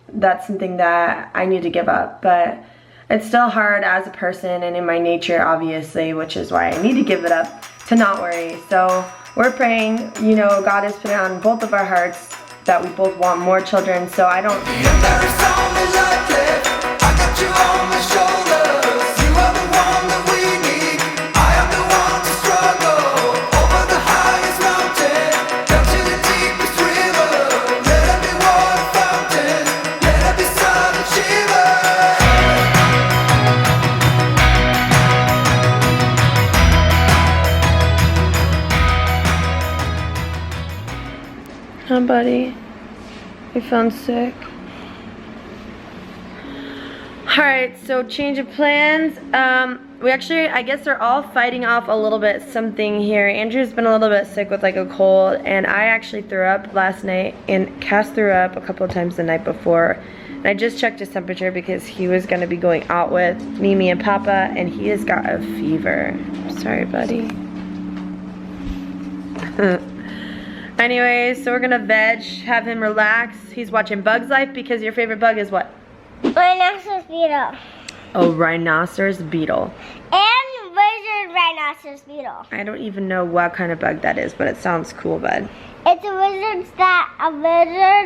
that's something that I need to give up. But it's still hard as a person and in my nature, obviously, which is why I need to give it up, to not worry. So we're praying, you know, God has put it on both of our hearts that we both want more children. So I don't. Huh, buddy? You feeling sick? Alright, so change of plans. We actually, I guess they're all fighting off a little bit something here. Andrew's been a little bit sick with like a cold, and I actually threw up last night, and Cass threw up a couple of times the night before. And I just checked his temperature because he was gonna be going out with Mimi and Papa, and he has got a fever. Sorry, buddy. Anyways, so we're gonna veg, have him relax. He's watching Bug's Life because your favorite bug is what? Rhinoceros beetle. Oh, rhinoceros beetle. And lizard rhinoceros beetle. I don't even know what kind of bug that is, but it sounds cool, bud. It's a lizard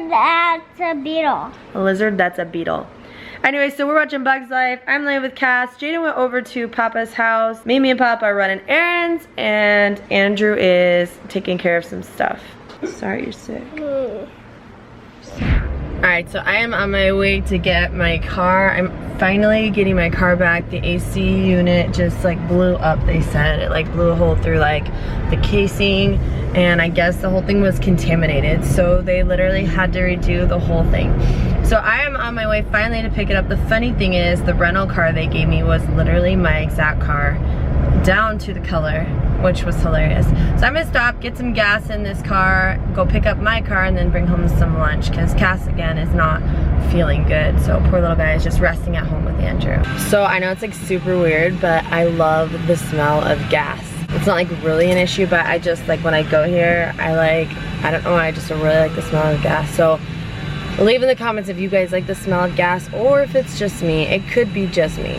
that's a beetle. A lizard that's a beetle. Anyway, so we're watching Bug's Life. I'm laying with Cass. Jaedyn went over to Papa's house. Mimi and Papa are running errands, and Andrew is taking care of some stuff. Sorry you're sick. Alright, so I am on my way to get my car. I'm finally getting my car back. The AC unit just like blew up, they said. It like blew a hole through like the casing, and I guess the whole thing was contaminated. So they literally had to redo the whole thing. So I am on my way finally to pick it up. The funny thing is the rental car they gave me was literally my exact car, down to the color, which was hilarious. So I'm gonna stop, get some gas in this car, go pick up my car, and then bring home some lunch, because Cass again is not feeling good. So poor little guy is just resting at home with Andrew. So I know it's like super weird, but I love the smell of gas. It's not like really an issue, but I just like when I go here, I don't know, I just really like the smell of gas. So leave in the comments if you guys like the smell of gas or if it's just me. It could be just me.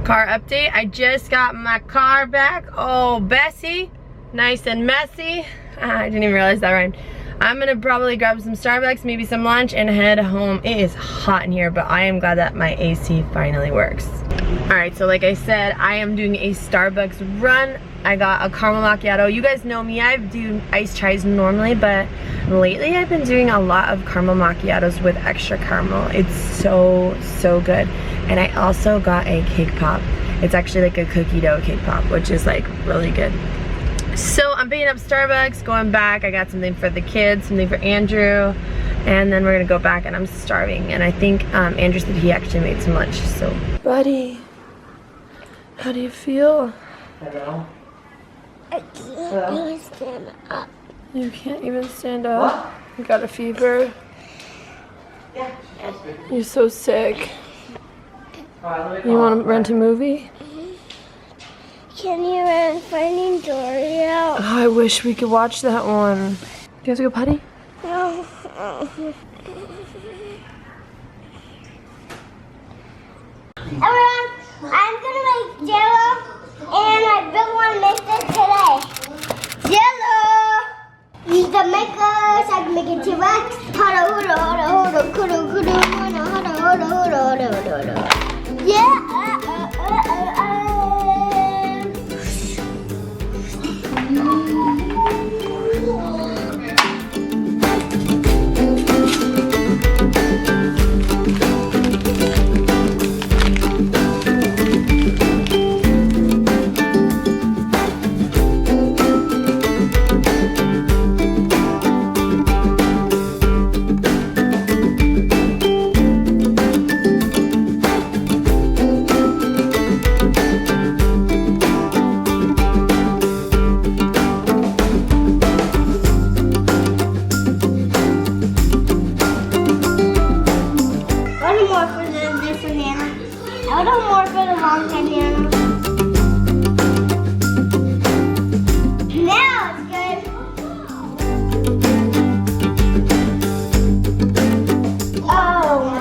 Car update, I just got my car back. Oh, Bessie, nice and messy. I didn't even realize that rhymed. I'm gonna probably grab some Starbucks, maybe some lunch, and head home. It is hot in here, but I am glad that my AC finally works. All right, so like I said, I am doing a Starbucks run. I got a caramel macchiato. You guys know me, I do iced chais normally, but lately I've been doing a lot of caramel macchiatos with extra caramel. It's so, so good. And I also got a cake pop. It's actually like a cookie dough cake pop, which is like really good. So I'm picking up Starbucks, going back. I got something for the kids, something for Andrew, and then we're gonna go back, and I'm starving. And I think Andrew said he actually made some lunch, so. Buddy, how do you feel? Hello? I can't even stand up. You can't even stand up? What? You got a fever? Yeah. You're so sick. You want to rent a movie? Can you rent Finding Dory out? Oh, I wish we could watch that one. Do you have to go potty? No. Everyone, I'm gonna make JELLO, and I really want to make this today. JELLO! Use the makers, I can make it T-Rex. Yeah! Oh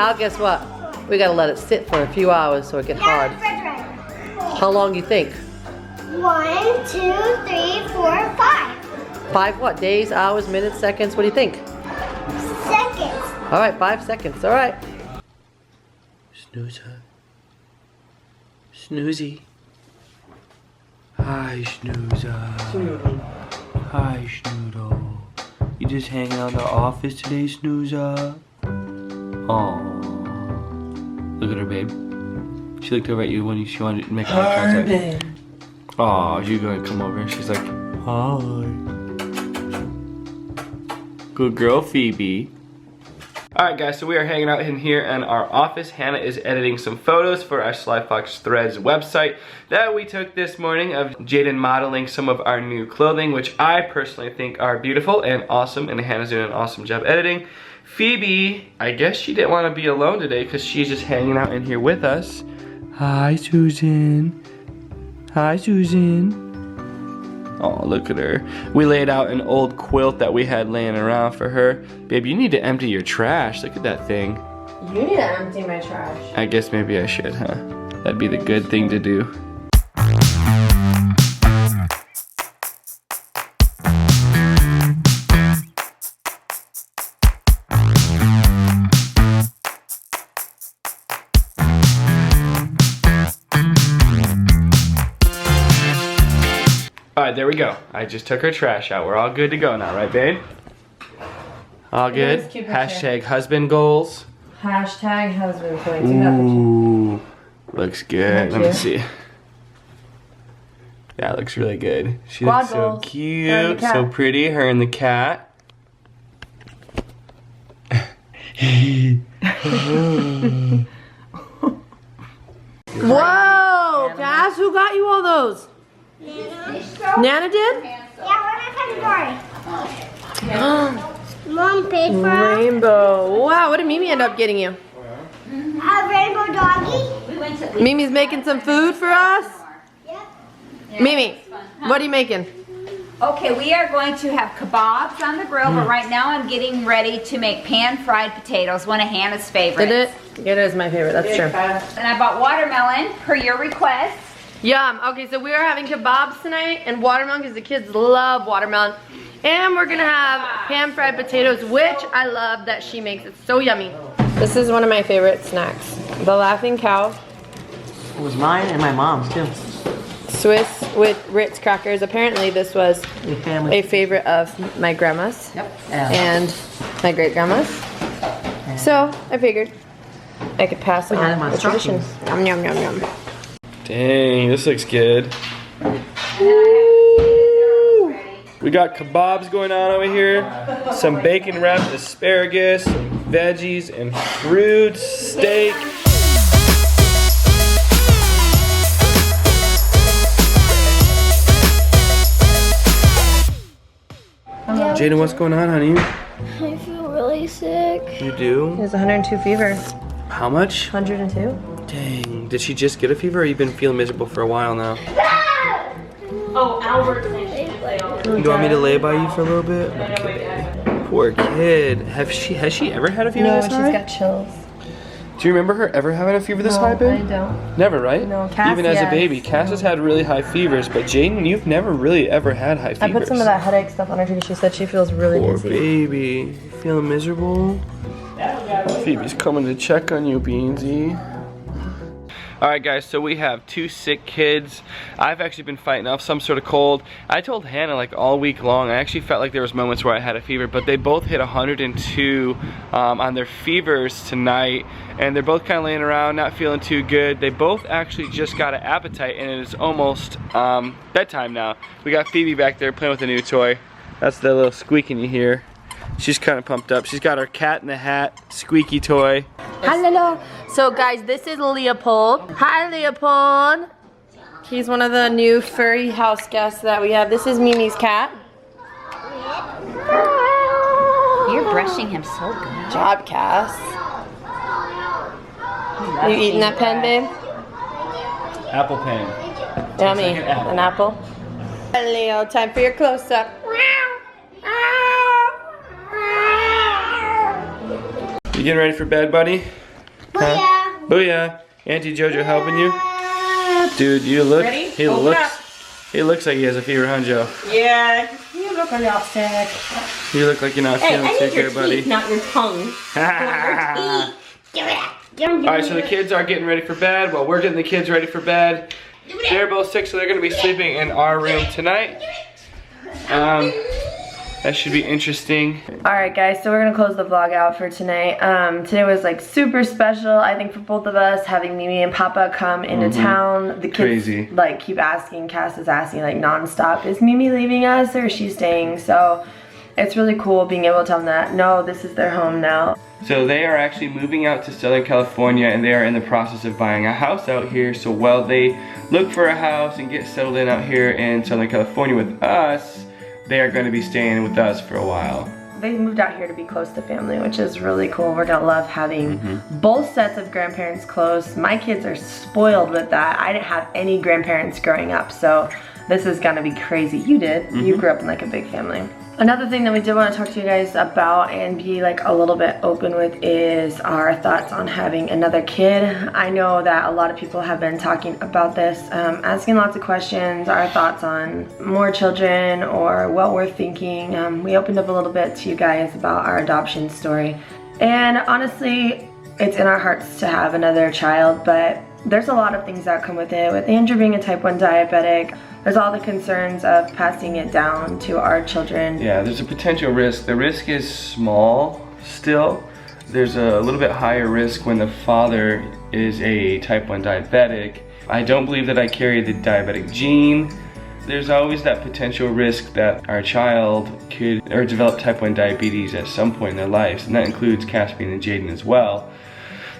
Now guess what? We gotta let it sit for a few hours so it gets hard. How long do you think? 1, 2, 3, 4, 5. 5 what? Days, hours, minutes, seconds? What do you think? Seconds. All right, 5 seconds. All right. Snoozer. Snoozy. Hi, Snoozer. Hi, Snoodle. You just hanging out in the office today, Snoozer? Aww. Look at her, babe. She looked over at you when she wanted to make eye contact. Aw, you're gonna come over and she's like, hi. Good girl, Phoebe. Alright guys, so we are hanging out in here in our office. Hannah is editing some photos for our Slyfox Threads website that we took this morning of Jaedyn modeling some of our new clothing, which I personally think are beautiful and awesome, and Hannah's doing an awesome job editing. Phoebe, I guess she didn't want to be alone today because she's just hanging out in here with us. Hi, Susan. Hi, Susan. Oh, look at her. We laid out an old quilt that we had laying around for her. Babe, you need to empty your trash. Look at that thing. You need to empty my trash. I guess maybe I should, huh? That'd be the good thing to do. Alright, there we go. I just took her trash out. We're all good to go now, right, babe? All good? Hashtag husband goals. Hashtag husband point. Ooh, looks good. Let me see. That looks really good. She looks so cute, so pretty. Her and the cat. Whoa, Cass, who got you all those? Nana did? Yeah, we're not Mom paid for Rainbow. Wow, what did Mimi end up getting you? a rainbow doggy. Mimi's making some food for us? Yep. Mimi, what are you making? Okay, we are going to have kebabs on the grill, but right now I'm getting ready to make pan-fried potatoes, one of Hannah's favorites. Did it? It is my favorite, that's true. And I bought watermelon, per your request. Yum. Okay, so we are having kebabs tonight and watermelon because the kids love watermelon. And we're gonna have pan-fried potatoes, which I love that she makes. It's so yummy. This is one of my favorite snacks. The Laughing Cow. It was mine and my mom's too. Swiss with Ritz crackers. Apparently this was family a favorite of my grandma's. Yep. And my great-grandma's. So I figured I could pass We had on them on the tradition. Yum, yum, yum, yum. Dang, this looks good. We got kebabs going on over here, some bacon wrapped asparagus, some veggies and fruits, steak. Jaedyn, what's going on, honey? I feel really sick. You do? It was 102 fever. How much? 102? Dang, did she just get a fever or you been feeling miserable for a while now? Oh, Albert. Do you want me to lay by you for a little bit? Okay. Poor kid. Has she ever had a fever No, this she's high? got chills. Do you remember her ever having a fever this high, I babe? don't. Never, right? No, Cass, even as a yes. baby. Cass has had really high fevers, but Jaedyn, you've never really ever had high fevers. I put some of that headache stuff on her because she said she feels really Poor dizzy. baby. Feeling miserable? Phoebe's coming to check on you, Beansy. Alright guys, so we have 2 sick kids. I've actually been fighting off some sort of cold. I told Hannah like all week long, I actually felt like there was moments where I had a fever, but they both hit 102 on their fevers tonight, and they're both kind of laying around, not feeling too good. They both actually just got an appetite, and it is almost bedtime now. We got Phoebe back there playing with a new toy. That's the little squeaking you hear. She's kind of pumped up. She's got her cat in the hat squeaky toy. Hello. So guys, this is Leopold. Hi, Leopold. He's one of the new furry house guests that we have. This is Mimi's cat. You're brushing him so good. Good job, Cass. You eating that pen, babe? Apple pen. Yummy. An apple. Leo, time for your close-up. You getting ready for bed, buddy? Booyah. Booyah. Auntie Jojo helping you? Dude, you look. Ready? He Open looks. up. He looks like he has a fever, huh, Joe? Yeah, you look like you're sick. You look like you're not feeling sick here, buddy. not your tongue. Alright, so the kids are getting ready for bed. Well, we're getting the kids ready for bed. They're both sick, so they're gonna be sleeping in our room tonight. That should be interesting. Alright guys, so we're gonna close the vlog out for tonight. Today was like super special, I think, for both of us, having Mimi and Papa come into town. The kids Crazy. like keep asking, Cass is asking like nonstop, is Mimi leaving us or is she staying? So it's really cool being able to tell them that, no, this is their home now. So they are actually moving out to Southern California, and they are in the process of buying a house out here. So while they look for a house and get settled in out here in Southern California with us, they are going to be staying with us for a while. They moved out here to be close to family, which is really cool. We're gonna love having both sets of grandparents close. My kids are spoiled with that. I didn't have any grandparents growing up, so this is gonna be crazy. You did. You grew up in like a big family. Another thing that we did want to talk to you guys about and be like a little bit open with is our thoughts on having another kid. I know that a lot of people have been talking about this, asking lots of questions, our thoughts on more children or what we're thinking. We opened up a little bit to you guys about our adoption story. And honestly, it's in our hearts to have another child, but there's a lot of things that come with it. With Andrew being a type 1 diabetic, there's all the concerns of passing it down to our children. Yeah, there's a potential risk. The risk is small still. There's a little bit higher risk when the father is a type 1 diabetic. I don't believe that I carry the diabetic gene. There's always that potential risk that our child could develop type 1 diabetes at some point in their lives, and that includes Caspian and Jaedyn as well.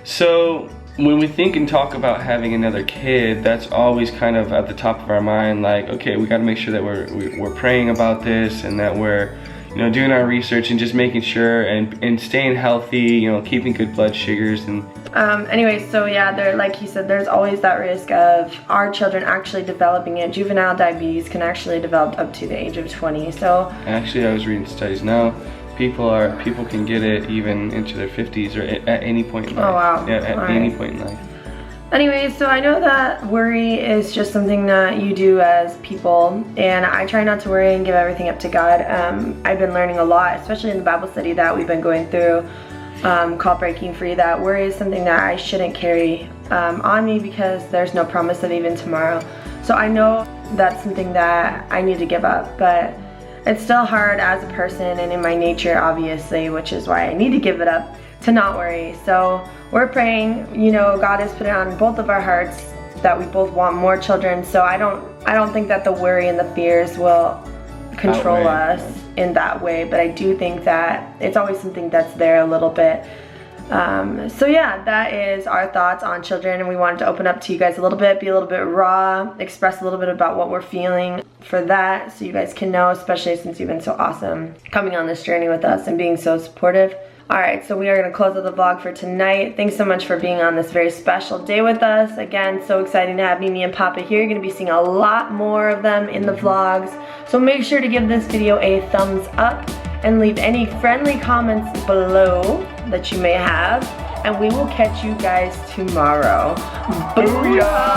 So when we think and talk about having another kid, that's always kind of at the top of our mind, like, okay, we got to make sure that we're praying about this and that we're, you know, doing our research and just making sure and staying healthy, you know, keeping good blood sugars and. Anyway, so yeah, there, like he said, there's always that risk of our children actually developing it. Juvenile diabetes can actually develop up to the age of 20. So actually, I was reading studies now. People can get it even into their 50s or at any point in life. Oh wow. Yeah, at any point in life. Anyways, so I know that worry is just something that you do as people, and I try not to worry and give everything up to God. I've been learning a lot, especially in the Bible study that we've been going through, called Breaking Free, that worry is something that I shouldn't carry on me because there's no promise of even tomorrow. So I know that's something that I need to give up, but it's still hard as a person and in my nature, obviously, which is why I need to give it up, to not worry. So we're praying, you know, God has put it on both of our hearts that we both want more children. So I don't think that the worry and the fears will control us in that way, but I do think that it's always something that's there a little bit. So yeah, that is our thoughts on children, and we wanted to open up to you guys a little bit, be a little bit raw, express a little bit about what we're feeling for that, so you guys can know, especially since you've been so awesome coming on this journey with us and being so supportive. Alright, so we are going to close out the vlog for tonight. Thanks so much for being on this very special day with us. Again, so exciting to have Mimi and Papa here. You're going to be seeing a lot more of them in the vlogs. So make sure to give this video a thumbs up and leave any friendly comments below that you may have. And we will catch you guys tomorrow. Booyah!